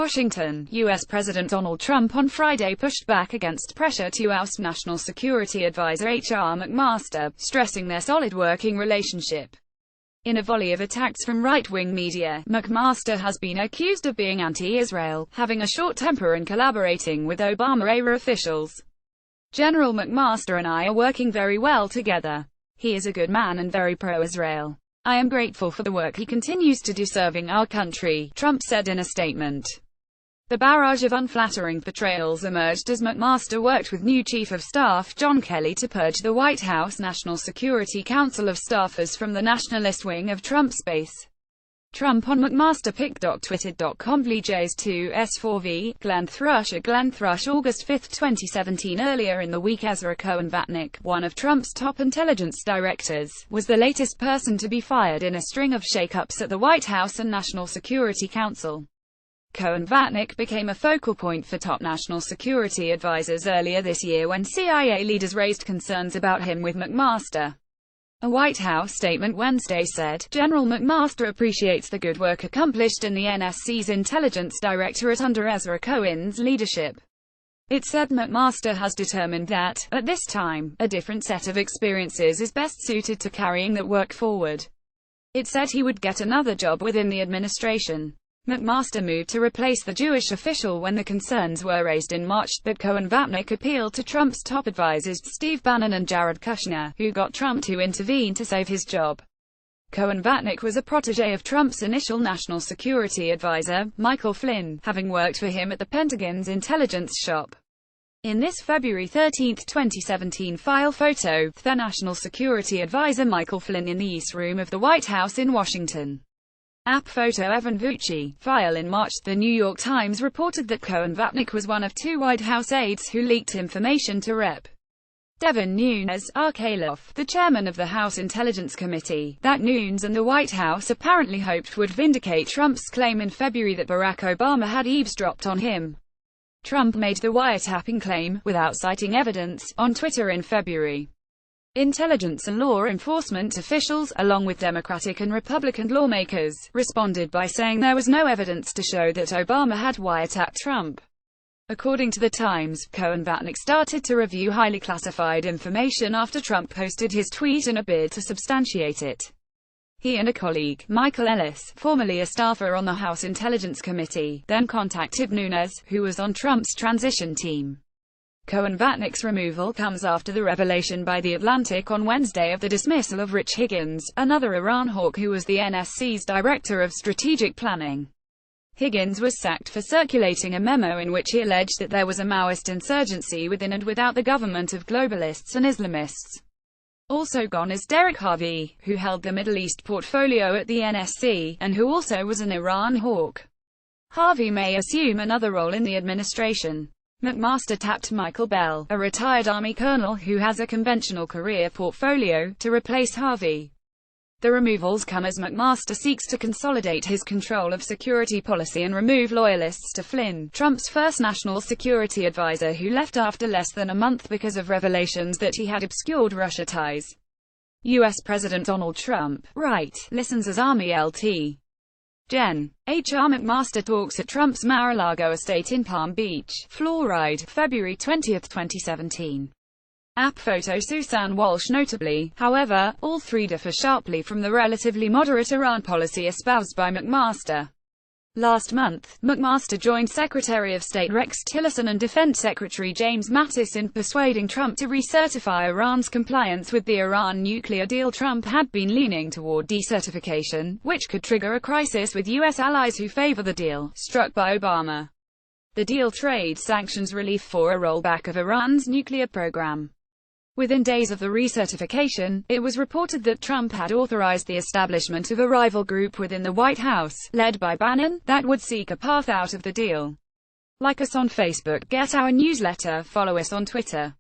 Washington, U.S. President Donald Trump on Friday pushed back against pressure to oust National Security Advisor H.R. McMaster, stressing their solid working relationship. In a volley of attacks from right-wing media, McMaster has been accused of being anti-Israel, having a short temper and collaborating with Obama-era officials. "General McMaster and I are working very well together. He is a good man and very pro-Israel. I am grateful for the work he continues to do serving our country," Trump said in a statement. The barrage of unflattering portrayals emerged as McMaster worked with new Chief of Staff John Kelly to purge the White House National Security Council of staffers from the nationalist wing of Trump's base. Trump on McMaster.twitter.com VJs2S4V, Glenn Thrush at Glenn Thrush August 5, 2017. Earlier in the week, Ezra Cohen-Vatnik, one of Trump's top intelligence directors, was the latest person to be fired in a string of shakeups at the White House and National Security Council. Cohen-Vatnik became a focal point for top national security advisors earlier this year when CIA leaders raised concerns about him with McMaster. A White House statement Wednesday said, "General McMaster appreciates the good work accomplished in the NSC's Intelligence Directorate under Ezra Cohen's leadership." It said McMaster has determined that, at this time, a different set of experiences is best suited to carrying that work forward. It said he would get another job within the administration. McMaster moved to replace the Jewish official when the concerns were raised in March, but Cohen-Vatnik appealed to Trump's top advisors Steve Bannon and Jared Kushner, who got Trump to intervene to save his job. Cohen-Vatnik was a protege of Trump's initial national security advisor, Michael Flynn, having worked for him at the Pentagon's intelligence shop. In this February 13, 2017 file photo, the National Security Advisor Michael Flynn in the East Room of the White House in Washington. App photo Evan Vucci. File in March, The New York Times reported that Cohen-Vatnik was one of two White House aides who leaked information to Rep. Devin Nunes, Arcaloff, the chairman of the House Intelligence Committee, that Nunes and the White House apparently hoped would vindicate Trump's claim in February that Barack Obama had eavesdropped on him. Trump made the wiretapping claim, without citing evidence, on Twitter in February. Intelligence and law enforcement officials, along with Democratic and Republican lawmakers, responded by saying there was no evidence to show that Obama had wiretapped Trump. According to the Times, Cohen-Vatnik started to review highly classified information after Trump posted his tweet in a bid to substantiate it. He and a colleague, Michael Ellis, formerly a staffer on the House Intelligence Committee, then contacted Nunes, who was on Trump's transition team. Cohen-Vatnik's removal comes after the revelation by The Atlantic on Wednesday of the dismissal of Rich Higgins, another Iran hawk who was the NSC's Director of Strategic Planning. Higgins was sacked for circulating a memo in which he alleged that there was a Maoist insurgency within and without the government of globalists and Islamists. Also gone is Derek Harvey, who held the Middle East portfolio at the NSC, and who also was an Iran hawk. Harvey may assume another role in the administration. McMaster tapped Michael Bell, a retired Army colonel who has a conventional career portfolio, to replace Harvey. The removals come as McMaster seeks to consolidate his control of security policy and remove loyalists to Flynn, Trump's first national security advisor, who left after less than a month because of revelations that he had obscured Russia ties. U.S. President Donald Trump, right, listens as Army LT. Gen. H.R. McMaster talks at Trump's Mar-a-Lago estate in Palm Beach, Floride, February 20, 2017. App photo Susan Walsh. Notably, however, all three differ sharply from the relatively moderate Iran policy espoused by McMaster. Last month, McMaster joined Secretary of State Rex Tillerson and Defense Secretary James Mattis in persuading Trump to recertify Iran's compliance with the Iran nuclear deal. Trump had been leaning toward decertification, which could trigger a crisis with U.S. allies who favor the deal, struck by Obama. The deal trades sanctions relief for a rollback of Iran's nuclear program. Within days of the recertification, it was reported that Trump had authorized the establishment of a rival group within the White House, led by Bannon, that would seek a path out of the deal. Like us on Facebook, get our newsletter, follow us on Twitter.